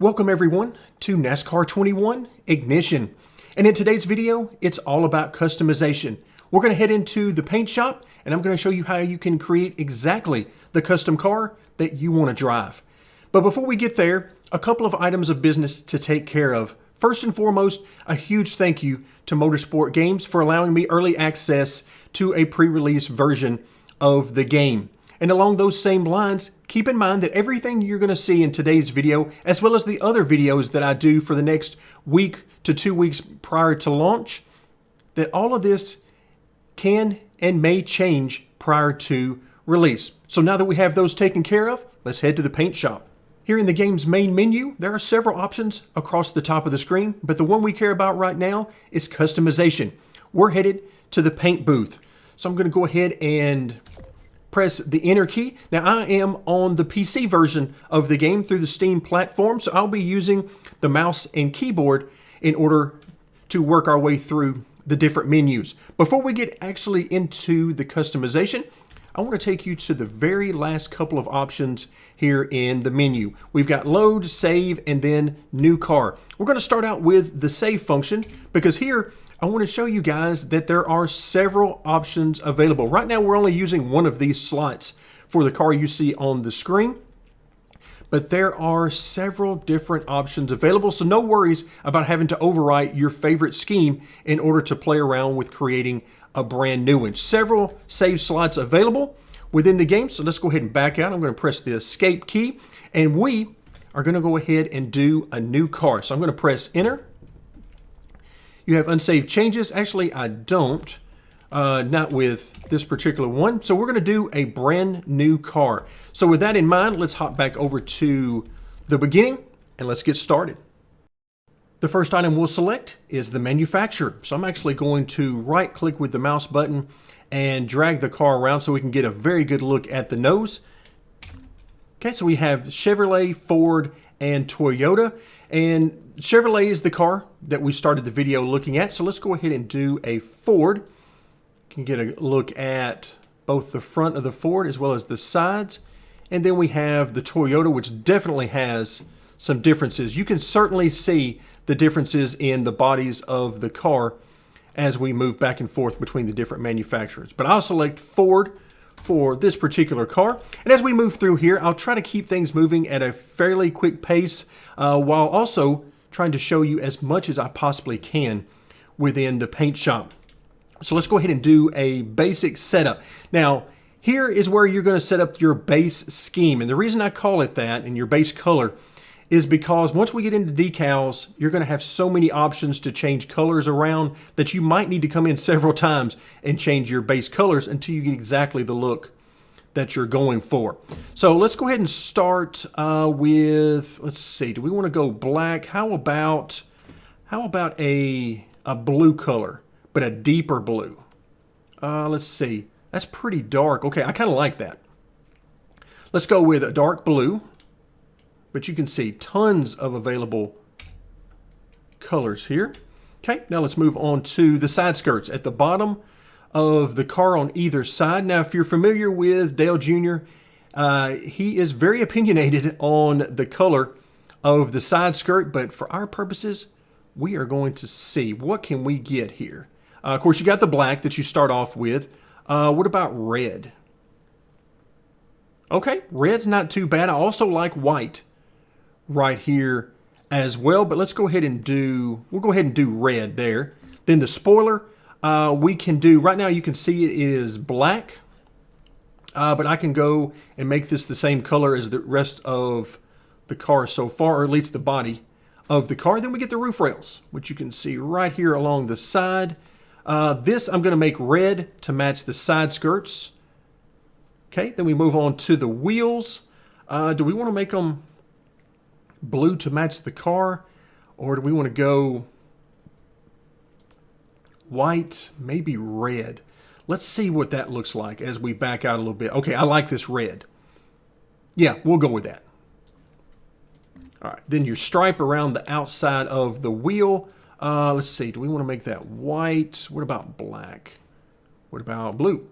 Welcome everyone to NASCAR 21 Ignition. And in today's video, it's all about customization. We're going to head into the paint shop and I'm going to show you how you can create exactly the custom car that you want to drive. But before we get there, a couple of items of business to take care of. First and foremost, a huge thank you to Motorsport Games for allowing me early access to a pre-release version of the game. And along those same lines, keep in mind that everything you're going to see in today's video, as well as the other videos that I do for the next week to 2 weeks prior to launch, that all of this can and may change prior to release. So now that we have those taken care of, let's head to the paint shop. Here in the game's main menu, there are several options across the top of the screen, but the one we care about right now is customization. We're headed to the paint booth. So I'm going to go ahead and press the enter key. Now I am on the PC version of the game through the Steam platform, so I'll be using the mouse and keyboard in order to work our way through the different menus. Before we get actually into the customization, I want to take you to the very last couple of options here in the menu. We've got load, save, and then new car. We're going to start out with the save function because here I want to show you guys that there are several options available. Right now we're only using one of these slots for the car you see on the screen, but there are several different options available, so no worries about having to overwrite your favorite scheme in order to play around with creating a brand new one. Several save slots available within the game, so let's go ahead and back out. I'm going to press the escape key, and we are going to go ahead and do a new car. So I'm going to press enter. You have unsaved changes. Actually, I don't, not with this particular one. So we're going to do a brand new car. So with that in mind, let's hop back over to the beginning and let's get started. The first item we'll select is the manufacturer. So I'm actually going to right click with the mouse button and drag the car around so we can get a very good look at the nose. Okay, so we have Chevrolet, Ford, and Toyota. And Chevrolet is the car that we started the video looking at. So let's go ahead and do a Ford. You can get a look at both the front of the Ford as well as the sides. And then we have the Toyota, which definitely has some differences. You can certainly see the differences in the bodies of the car as we move back and forth between the different manufacturers. But I'll select Ford for this particular car. And as we move through here, I'll try to keep things moving at a fairly quick pace while also trying to show you as much as I possibly can within the paint shop. So let's go ahead and do a basic setup. Now, here is where you're going to set up your base scheme. And the reason I call it that and your base color is because once we get into decals, you're going to have so many options to change colors around that you might need to come in several times and change your base colors until you get exactly the look that you're going for. So let's go ahead and start with, let's see, do we want to go black? How about a blue color, but a deeper blue? Let's see, that's pretty dark. Okay, I kind of like that. Let's go with a dark blue. But you can see tons of available colors here. Okay, now let's move on to the side skirts at the bottom of the car on either side. Now, if you're familiar with Dale Jr., he is very opinionated on the color of the side skirt, but for our purposes, we are going to see what can we get here. Of course, you got the black that you start off with. What about red? Okay, red's not too bad. I also like white right here as well, but let's go ahead and we'll go ahead and do red there. Then the spoiler, we can do, right now you can see it is black, but I can go and make this the same color as the rest of the car so far, or at least the body of the car. Then we get the roof rails, which you can see right here along the side. This I'm going to make red to match the side skirts. Okay, then we move on to the wheels. Do we want to make them blue to match the car, or do we want to go white, maybe red? Let's see what that looks like as we back out a little bit. Okay, I like this red. Yeah, we'll go with that. All right, then your stripe around the outside of the wheel. Let's see, do we want to make that white? What about black? What about blue?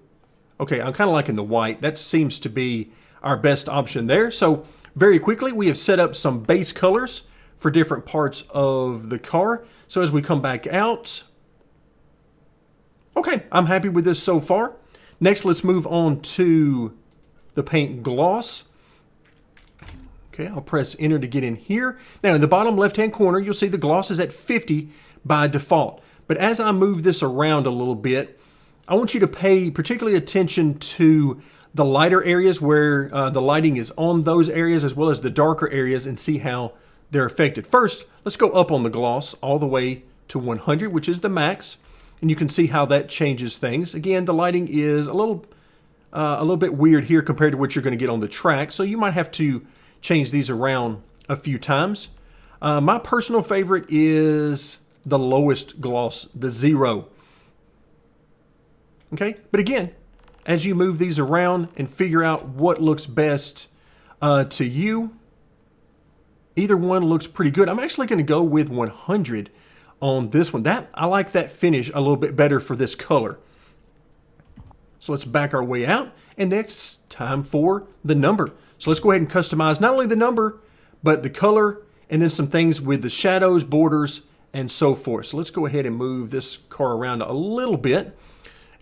Okay, I'm kind of liking the white. That seems to be our best option there. So very quickly, we have set up some base colors for different parts of the car. So as we come back out, okay, I'm happy with this so far. Next, let's move on to the paint gloss. Okay, I'll press enter to get in here. Now in the bottom left-hand corner, you'll see the gloss is at 50 by default. But as I move this around a little bit, I want you to pay particularly attention to the lighter areas where the lighting is on those areas, as well as the darker areas, and see how they're affected. First, let's go up on the gloss all the way to 100, which is the max, and you can see how that changes things. Again, the lighting is a little bit weird here compared to what you're going to get on the track, so you might have to change these around a few times. My personal favorite is the lowest gloss, the 0. Okay, but again, as you move these around and figure out what looks best to you, either one looks pretty good. I'm actually going to go with 100 on this one. I like that finish a little bit better for this color. So let's back our way out, and next time for the number. So let's go ahead and customize not only the number, but the color, and then some things with the shadows, borders, and so forth. So let's go ahead and move this car around a little bit,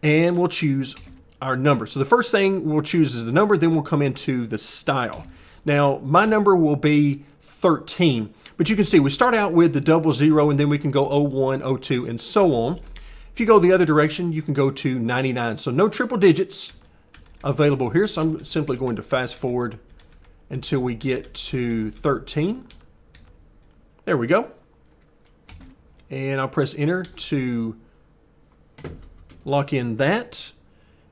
and we'll choose our number. So the first thing we'll choose is the number, then we'll come into the style. Now, my number will be 13, but you can see we start out with the 00, and then we can go 01, 02, and so on. If you go the other direction, you can go to 99. So no triple digits available here. So I'm simply going to fast forward until we get to 13. There we go. And I'll press enter to lock in that.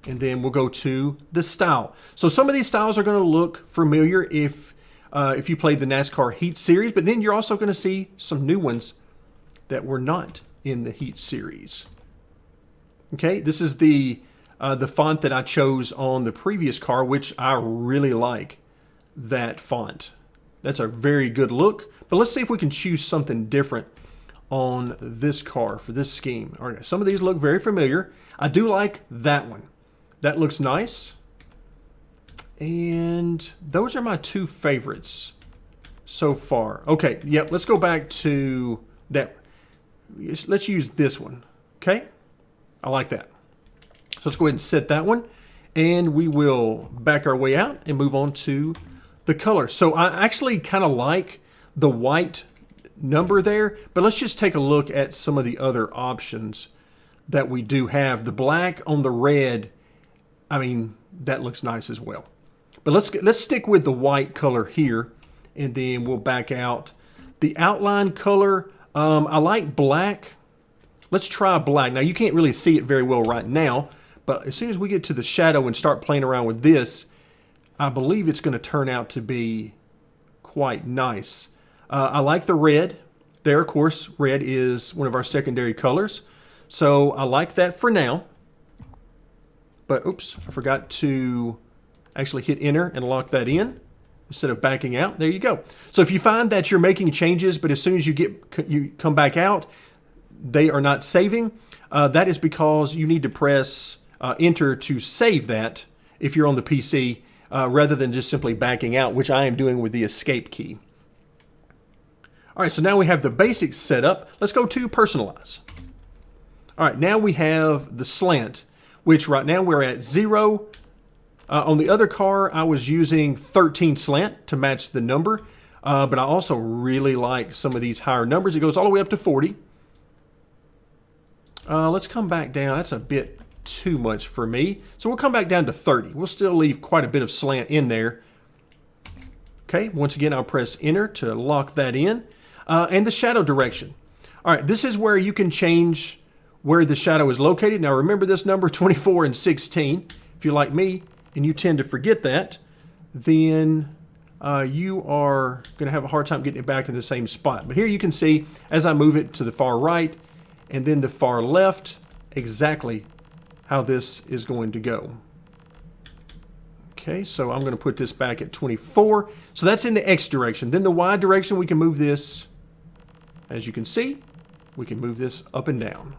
And then we'll go to the style. So some of these styles are going to look familiar if you played the NASCAR Heat series, but then you're also going to see some new ones that were not in the Heat series. Okay, this is the font that I chose on the previous car, which I really like that font. That's a very good look. But let's see if we can choose something different on this car for this scheme. All right, some of these look very familiar. I do like that one. That looks nice. And those are my two favorites so far. Okay, yep, let's go back to that. Let's use this one, okay? I like that. So let's go ahead and set that one. And we will back our way out and move on to the color. So I actually kind of like the white number there, but let's just take a look at some of the other options that we do have. The black on the red, I mean, that looks nice as well. But let's stick with the white color here, and then we'll back out. The outline color, I like black. Let's try black. Now, you can't really see it very well right now, but as soon as we get to the shadow and start playing around with this, I believe it's going to turn out to be quite nice. I like the red. There, of course, red is one of our secondary colors. So I like that for now. But, oops, I forgot to actually hit enter and lock that in instead of backing out. There you go. So if you find that you're making changes, but as soon as you come back out, they are not saving, that is because you need to press enter to save that if you're on the PC, rather than just simply backing out, which I am doing with the escape key. All right, so now we have the basics set up. Let's go to personalize. All right, now we have the slant, which right now we're at 0. On the other car, I was using 13 slant to match the number, but I also really like some of these higher numbers. It goes all the way up to 40. Let's come back down. That's a bit too much for me. So we'll come back down to 30. We'll still leave quite a bit of slant in there. Okay, once again, I'll press enter to lock that in. And the shadow direction. All right, this is where you can change where the shadow is located. Now remember this number, 24 and 16. If you're like me and you tend to forget that, then you are going to have a hard time getting it back in the same spot. But here you can see, as I move it to the far right and then the far left, exactly how this is going to go. Okay, so I'm going to put this back at 24. So that's in the X direction. Then the Y direction, we can move this, as you can see, we can move this up and down.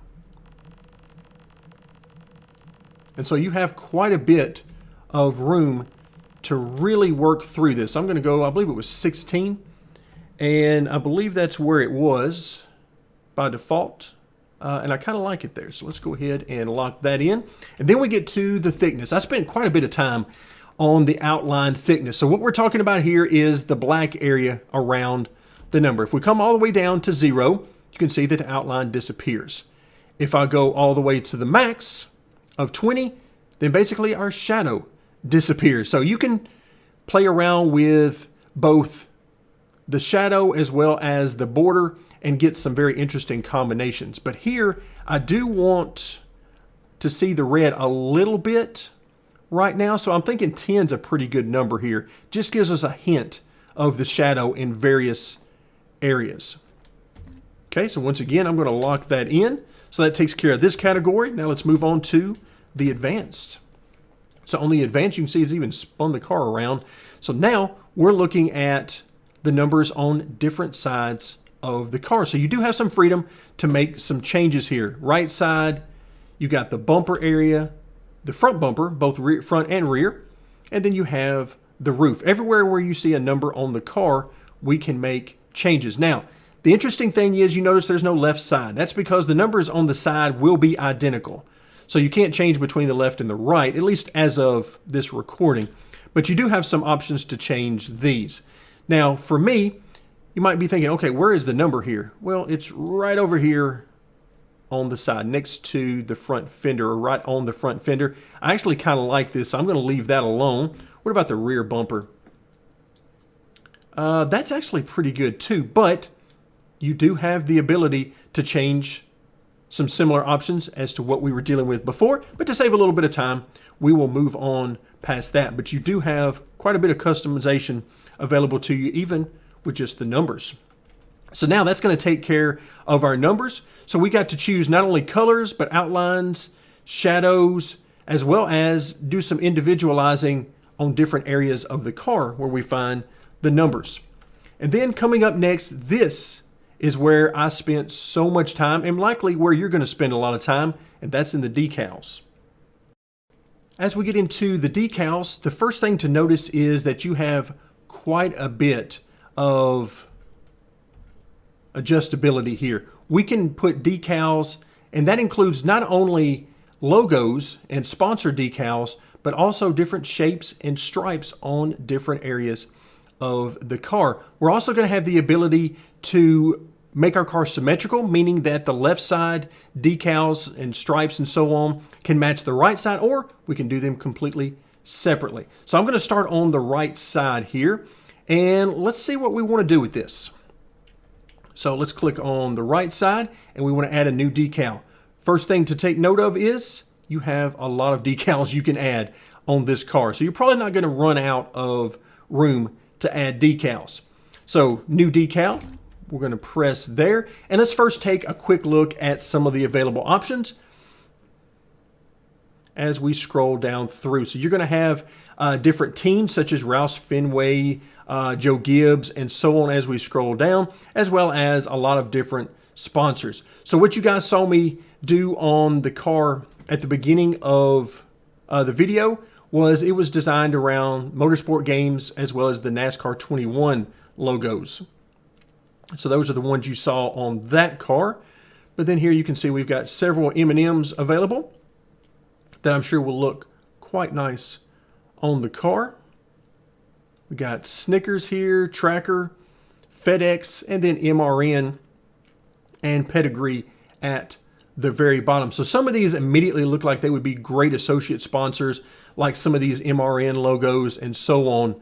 And so you have quite a bit of room to really work through this. I'm going to go, I believe it was 16. And I believe that's where it was by default. And I kind of like it there. So let's go ahead and lock that in. And then we get to the thickness. I spent quite a bit of time on the outline thickness. So what we're talking about here is the black area around the number. If we come all the way down to 0, you can see that the outline disappears. If I go all the way to the max of 20, then basically our shadow disappears. So you can play around with both the shadow as well as the border and get some very interesting combinations. But here, I do want to see the red a little bit right now. So I'm thinking 10 is a pretty good number here. Just gives us a hint of the shadow in various areas. Okay, so once again, I'm going to lock that in. So that takes care of this category. Now let's move on to the advanced. So on the advanced, you can see it's even spun the car around. So now we're looking at the numbers on different sides of the car. So you do have some freedom to make some changes here. Right side, you got the bumper area, the front bumper, both rear, front and rear, and then you have the roof. Everywhere where you see a number on the car, we can make changes. Now, the interesting thing is you notice there's no left side. That's because the numbers on the side will be identical. So you can't change between the left and the right, at least as of this recording. But you do have some options to change these. Now, for me, you might be thinking, okay, where is the number here? Well, it's right over here on the side next to the front fender, or right on the front fender. I actually kind of like this. So I'm going to leave that alone. What about the rear bumper? That's actually pretty good too, but you do have the ability to change some similar options as to what we were dealing with before. But to save a little bit of time, we will move on past that. But you do have quite a bit of customization available to you, even with just the numbers. So now that's going to take care of our numbers. So we got to choose not only colors, but outlines, shadows, as well as do some individualizing on different areas of the car where we find the numbers. And then coming up next, this is where I spent so much time, and likely where you're going to spend a lot of time, and that's in the decals. As we get into the decals, the first thing to notice is that you have quite a bit of adjustability here. We can put decals, and that includes not only logos and sponsor decals, but also different shapes and stripes on different areas of the car. We're also going to have the ability to make our car symmetrical, meaning that the left side decals and stripes and so on can match the right side, or we can do them completely separately. So I'm going to start on the right side here, and let's see what we want to do with this. So let's click on the right side, and we want to add a new decal. First thing to take note of is you have a lot of decals you can add on this car. So you're probably not going to run out of room to add decals. So new decal, we're going to press there. And let's first take a quick look at some of the available options as we scroll down through. So you're going to have different teams such as Roush Fenway, Joe Gibbs, and so on as we scroll down, as well as a lot of different sponsors. So what you guys saw me do on the car at the beginning of the video was it was designed around motorsport games as well as the NASCAR 21 logos. So those are the ones you saw on that car. But then here you can see we've got several M&Ms available that I'm sure will look quite nice on the car. We got Snickers here, Tracker, FedEx, and then MRN and Pedigree at the very bottom. So some of these immediately look like they would be great associate sponsors, like some of these MRN logos and so on.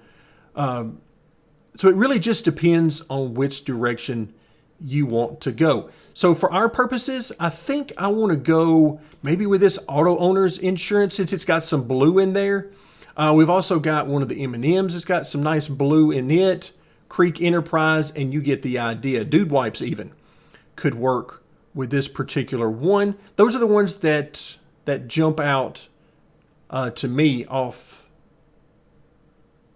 So it really just depends on which direction you want to go. So for our purposes, I think I want to go maybe with this auto owner's insurance, since it's got some blue in there. We've also got one of the M&Ms. It's got some nice blue in it. Creek Enterprise, and you get the idea. Dude Wipes even could work with this particular one. Those are the ones that jump out to me off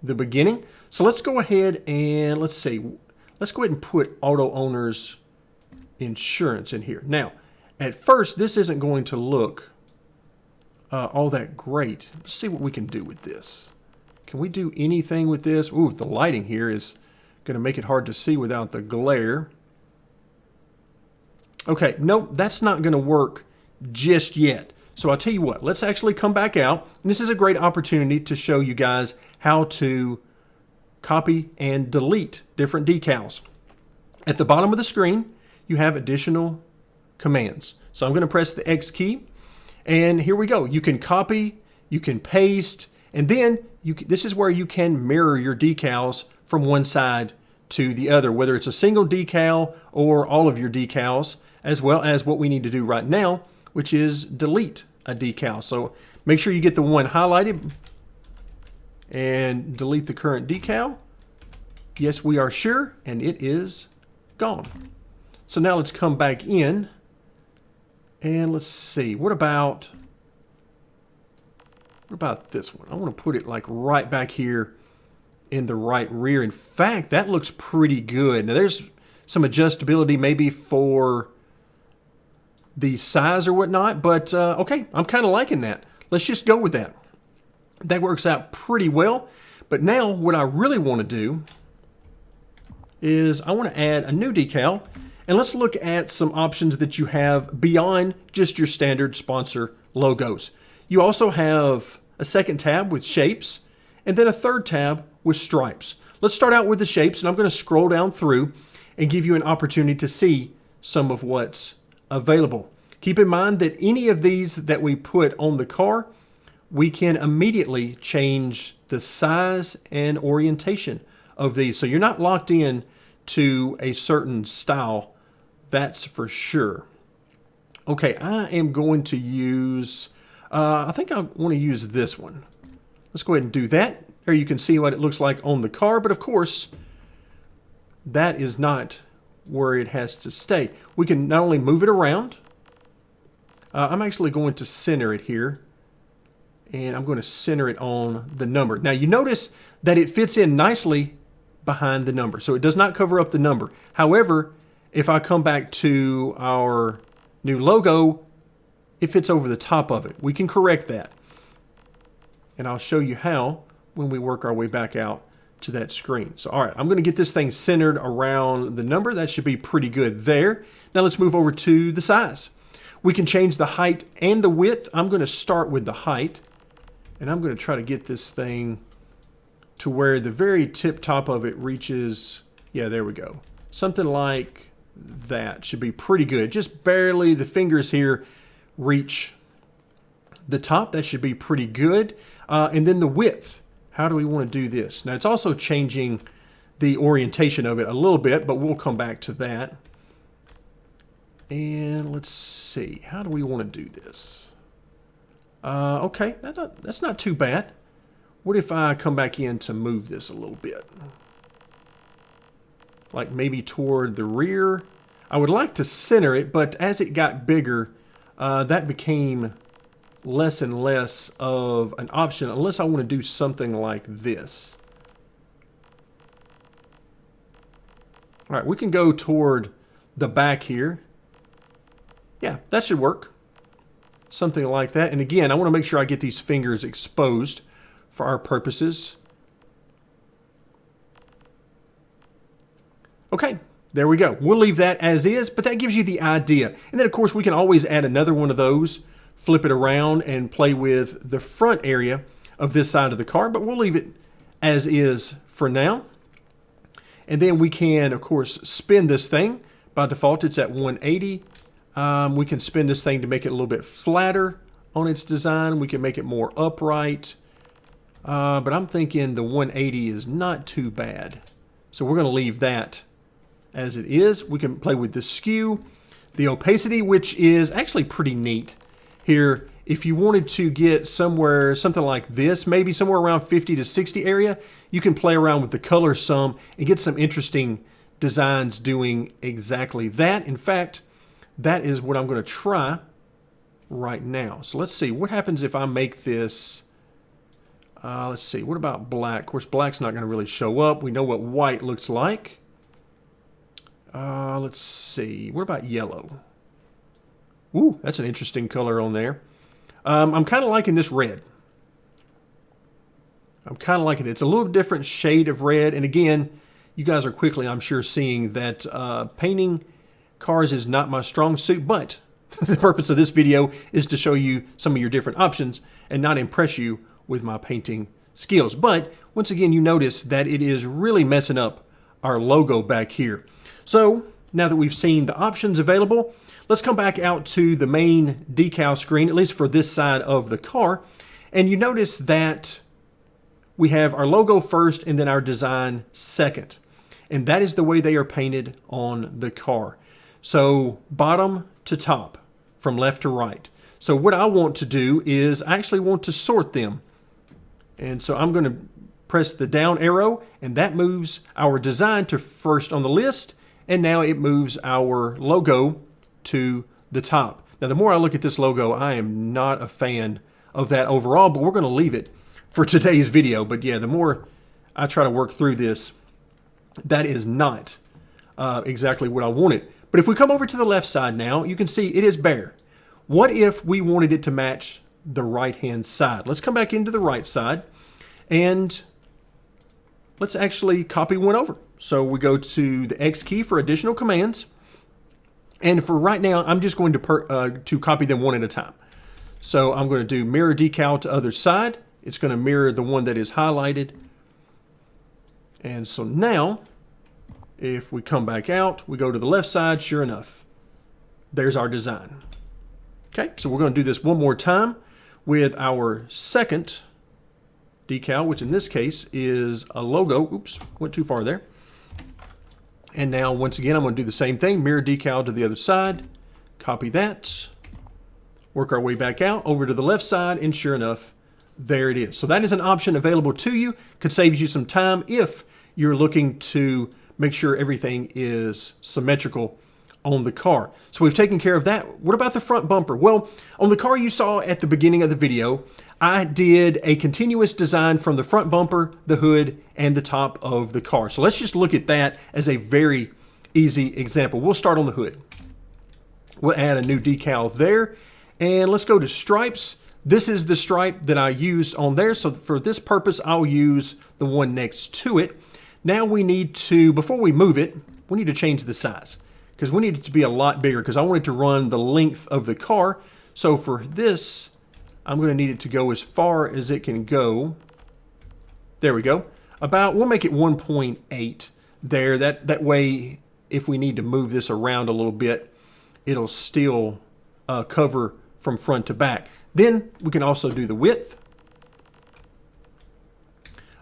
the beginning. So let's go ahead and let's go ahead and put auto owner's insurance in here. Now, at first, this isn't going to look all that great. Let's see what we can do with this. Can we do anything with this? Ooh, the lighting here is Going to make it hard to see without the glare. Okay, no, that's not going to work just yet. So I'll tell you what, let's actually come back out. And this is a great opportunity to show you guys how to copy and delete different decals. At the bottom of the screen, you have additional commands. So I'm going to press the X key, and here we go. You can copy, you can paste, and then this is where you can mirror your decals from one side to the other, whether it's a single decal or all of your decals, as well as what we need to do right now, which is delete a decal. So make sure you get the one highlighted and delete the current decal. Yes, we are sure, and it is gone. So now let's come back in and let's see. What about this one? I want to put it like right back here in the right rear. In fact, that looks pretty good. Now there's some adjustability maybe for the size or whatnot, but okay, I'm kind of liking that. Let's just go with that. That works out pretty well. But now what I really want to do is I want to add a new decal, and let's look at some options that you have beyond just your standard sponsor logos. You also have a second tab with shapes, and then a third tab with stripes. Let's start out with the shapes, and I'm going to scroll down through and give you an opportunity to see some of what's available. Keep in mind that any of these that we put on the car, we can immediately change the size and orientation of these. So you're not locked in to a certain style, that's for sure. Okay, I am going to use, I think I want to use this one. Let's go ahead and do that. There you can see what it looks like on the car, but of course, that is not where it has to stay. We can not only move it around, I'm actually going to center it here, and I'm going to center it on the number. Now you notice that it fits in nicely behind the number, so it does not cover up the number. However, if I come back to our new logo, it fits over the top of it. We can correct that, and I'll show you how when we work our way back out to that screen. So all right, I'm going to get this thing centered around the number. That should be pretty good there. Now let's move over to the size. We can change the height and the width. I'm going to start with the height, and I'm going to try to get this thing to where the very tip top of it reaches. Yeah, there we go. Something like that should be pretty good. Just barely, the fingers here reach the top. That should be pretty good. And then the width. How do we want to do this? Now it's also changing the orientation of it a little bit, but we'll come back to that. And let's see, how do we want to do this? Okay, that's not too bad. What if I come back in to move this a little bit? Like maybe toward the rear. I would like to center it, but as it got bigger, that became less and less of an option unless I want to do something like this. All right, we can go toward the back here. Yeah, that should work. Something like that. And again, I want to make sure I get these fingers exposed for our purposes. Okay, there we go. We'll leave that as is, but that gives you the idea. And then, of course, we can always add another one of those, flip it around, and play with the front area of this side of the car, but we'll leave it as is for now. And then we can, of course, spin this thing. By default, it's at 180. We can spin this thing to make it a little bit flatter on its design. We can make it more upright. But I'm thinking the 180 is not too bad. So we're going to leave that as it is. We can play with the skew, the opacity, which is actually pretty neat here. If you wanted to get somewhere, something like this, maybe somewhere around 50 to 60 area, you can play around with the color some and get some interesting designs doing exactly that. In fact, that is what I'm going to try right now. So let's see, what happens if I make this, let's see, what about black? Of course, black's not going to really show up. We know what white looks like. Let's see, what about yellow? Ooh, that's an interesting color on there. I'm kind of liking this red. I'm kind of liking it. It's a little different shade of red. And again, you guys are quickly, I'm sure, seeing that painting cars is not my strong suit, but the purpose of this video is to show you some of your different options and not impress you with my painting skills. But once again, you notice that it is really messing up our logo back here. So now that we've seen the options available, let's come back out to the main decal screen, at least for this side of the car. And you notice that we have our logo first and then our design second. And that is the way they are painted on the car. So bottom to top, from left to right. So what I want to do is I actually want to sort them. And so I'm going to press the down arrow, and that moves our design to first on the list. And now it moves our logo to the top. Now, the more I look at this logo, I am not a fan of that overall, but we're going to leave it for today's video. But yeah, the more I try to work through this, that is not exactly what I wanted. But if we come over to the left side now, you can see it is bare. What if we wanted it to match the right-hand side? Let's come back into the right side, and let's actually copy one over. So we go to the X key for additional commands. And for right now, I'm just going to copy them one at a time. So I'm going to do mirror decal to other side. It's going to mirror the one that is highlighted. And so now, if we come back out, we go to the left side, sure enough, there's our design. Okay, so we're going to do this one more time with our second decal, which in this case is a logo. Oops, went too far there. And now, once again, I'm going to do the same thing, mirror decal to the other side, copy that, work our way back out over to the left side, and sure enough, there it is. So that is an option available to you. Could save you some time if you're looking to make sure everything is symmetrical on the car. So we've taken care of that. What about the front bumper? Well, on the car you saw at the beginning of the video, I did a continuous design from the front bumper, the hood, and the top of the car. So let's just look at that as a very easy example. We'll start on the hood. We'll add a new decal there, and let's go to stripes. This is the stripe that I used on there. So for this purpose, I'll use the one next to it. Now we need to, before we move it, we need to change the size because we need it to be a lot bigger because I want it to run the length of the car. So for this, I'm going to need it to go as far as it can go. There we go. We'll make it 1.8 there. That way, if we need to move this around a little bit, it'll still cover from front to back. Then we can also do the width.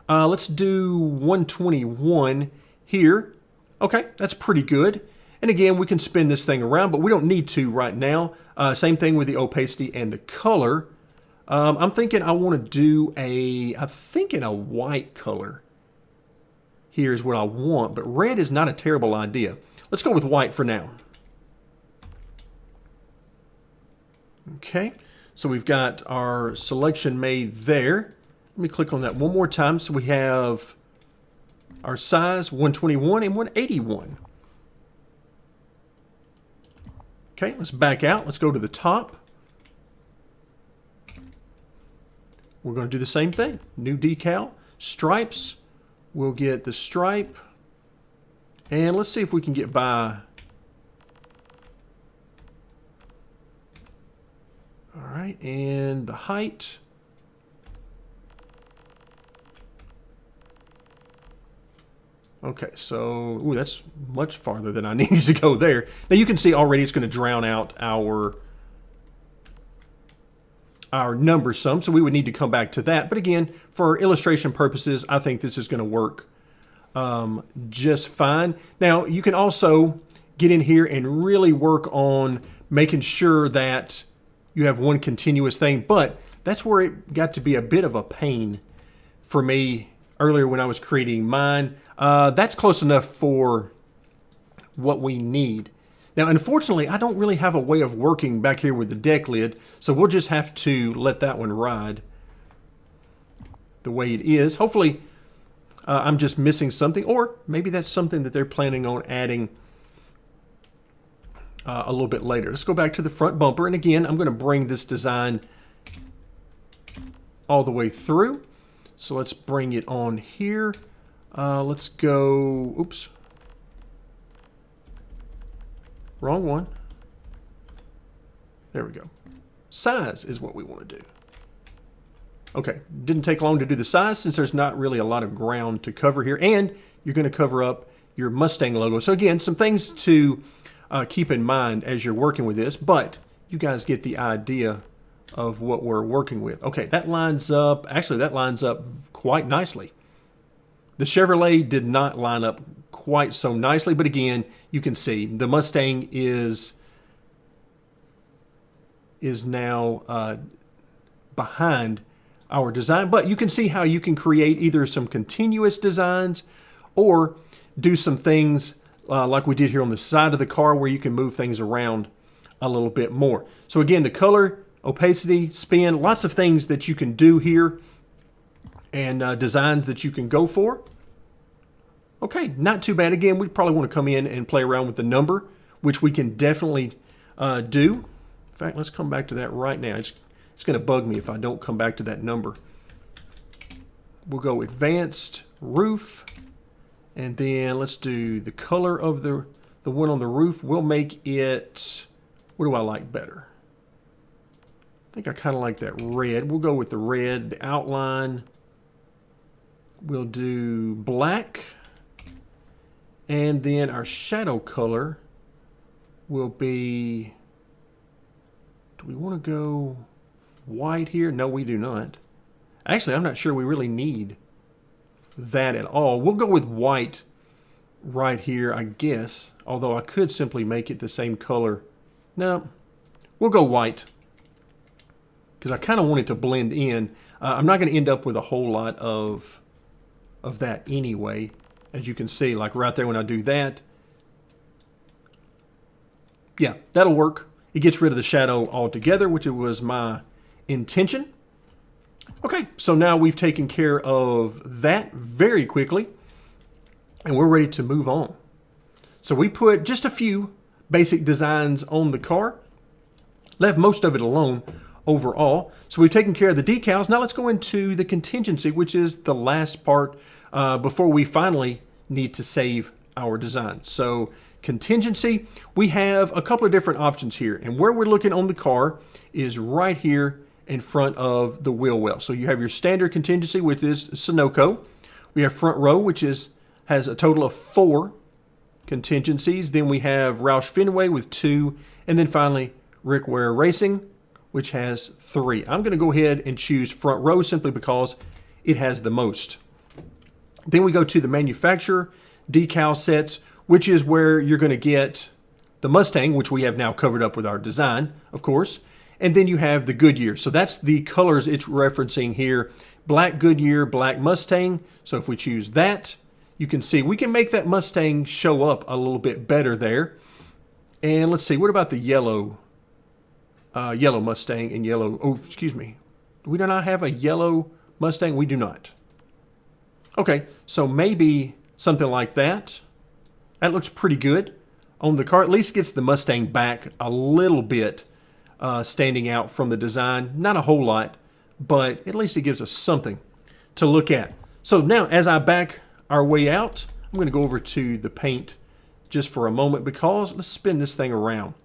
Let's do 121 here. Okay, that's pretty good. And again, we can spin this thing around, but we don't need to right now. Same thing with the opacity and the color. I'm thinking I want to do I'm thinking a white color. Here's what I want, but red is not a terrible idea. Let's go with white for now. Okay, so we've got our selection made there. Let me click on that one more time. So we have our size 121 and 181. Okay, let's back out. Let's go to the top. We're going to do the same thing. New decal, stripes. We'll get the stripe. And let's see if we can get by. All right, and the height. Okay, so that's much farther than I needed to go there. Now you can see already it's going to drown out our number some, so we would need to come back to that. But again, for illustration purposes, I think this is going to work just fine. Now you can also get in here and really work on making sure that you have one continuous thing, but that's where it got to be a bit of a pain for me earlier when I was creating mine. That's close enough for what we need. Now, unfortunately, I don't really have a way of working back here with the deck lid, so we'll just have to let that one ride the way it is. Hopefully, I'm just missing something, or maybe that's something that they're planning on adding a little bit later. Let's go back to the front bumper, and again, I'm going to bring this design all the way through. So let's bring it on here. Let's go, oops. Wrong one. There we go. Size is what we want to do. Okay, didn't take long to do the size since there's not really a lot of ground to cover here, and you're going to cover up your Mustang logo. So again, some things to keep in mind as you're working with this, but you guys get the idea of what we're working with. Okay, that lines up, actually that lines up quite nicely. The Chevrolet did not line up quite so nicely, but again, you can see the Mustang is now behind our design, but you can see how you can create either some continuous designs or do some things like we did here on the side of the car where you can move things around a little bit more. So again, the color, opacity, spin, lots of things that you can do here and designs that you can go for. Okay, not too bad. Again, we probably want to come in and play around with the number, which we can definitely do. In fact, let's come back to that right now. It's going to bug me if I don't come back to that number. We'll go advanced roof, and then let's do the color of the one on the roof. We'll make it, what do I like better? I think I kind of like that red. We'll go with the red. The outline, we'll do black, and then our shadow color will be, do we want to go white here? No, we do not. Actually, I'm not sure we really need that at all. We'll go with white right here, I guess, although I could simply make it the same color. No, we'll go white because I kind of want it to blend in. I'm not going to end up with a whole lot of that anyway. As you can see, like right there when I do that, yeah, that'll work. It gets rid of the shadow altogether, which it was my intention. Okay, so now we've taken care of that very quickly, and we're ready to move on. So we put just a few basic designs on the car, left most of it alone overall. So we've taken care of the decals. Now let's go into the contingency, which is the last part before we finally need to save our design. So contingency, we have a couple of different options here, and where we're looking on the car is right here in front of the wheel well. So you have your standard contingency, which is Sunoco. We have front row, which has a total of 4 contingencies. Then we have Roush Fenway with 2, and then finally Rick Ware Racing, which has 3. I'm going to go ahead and choose front row simply because it has the most. Then we go to the manufacturer decal sets, which is where you're going to get the Mustang, which we have now covered up with our design, of course. And then you have the Goodyear. So that's the colors it's referencing here. Black Goodyear, black Mustang. So if we choose that, you can see we can make that Mustang show up a little bit better there. And let's see, what about the yellow? Yellow Mustang and yellow, oh, excuse me. Do we not have a yellow Mustang? We do not. Okay, so maybe something like that. That looks pretty good on the car. At least gets the Mustang back a little bit standing out from the design. Not a whole lot, but at least it gives us something to look at. So now as I back our way out, I'm going to go over to the paint just for a moment because let's spin this thing around.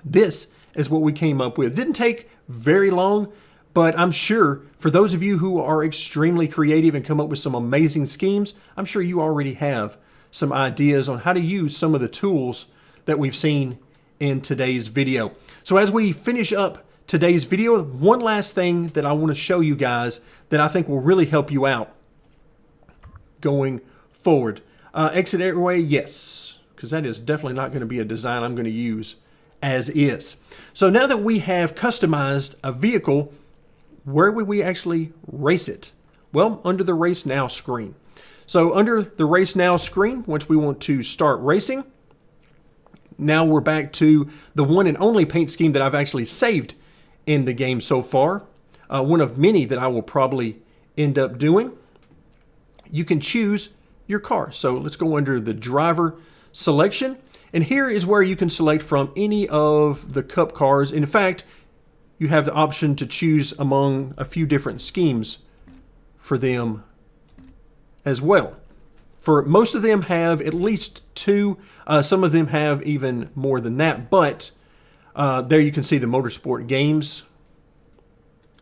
This is what we came up with. Didn't take very long, but I'm sure for those of you who are extremely creative and come up with some amazing schemes, I'm sure you already have some ideas on how to use some of the tools that we've seen in today's video. So as we finish up today's video, one last thing that I want to show you guys that I think will really help you out going forward. Exit airway, yes, because that is definitely not going to be a design I'm going to use as is. So now that we have customized a vehicle, where would we actually race it? Well, under the Race Now screen. So under the Race Now screen, once we want to start racing, now we're back to the one and only paint scheme that I've actually saved in the game so far. One of many that I will probably end up doing. You can choose your car. So let's go under the driver selection. And here is where you can select from any of the Cup cars. In fact, you have the option to choose among a few different schemes for them as well. For most of them have at least two. Some of them have even more than that. But there you can see the Motorsport Games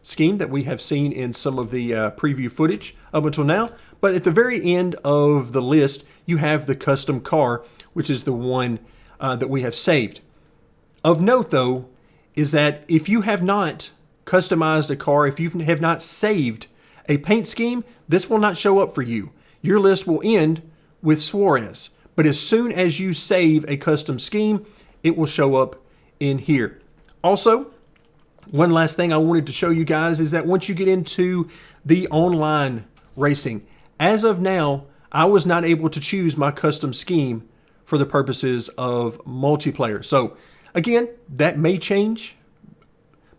scheme that we have seen in some of the preview footage up until now. But at the very end of the list, you have the custom car, which is the one that we have saved. Of note, though, is that if you have not customized a car, if you have not saved a paint scheme, this will not show up for you. Your list will end with Suarez. But as soon as you save a custom scheme, it will show up in here. Also, one last thing I wanted to show you guys is that once you get into the online racing, as of now, I was not able to choose my custom scheme for the purposes of multiplayer. So again, that may change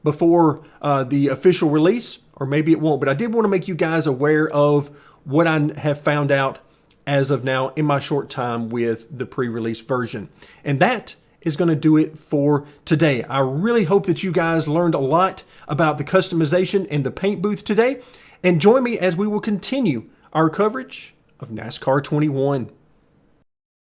before the official release, or maybe it won't. But I did want to make you guys aware of what I have found out as of now in my short time with the pre-release version. And that is going to do it for today. I really hope that you guys learned a lot about the customization and the paint booth today. And join me as we will continue our coverage of NASCAR 21.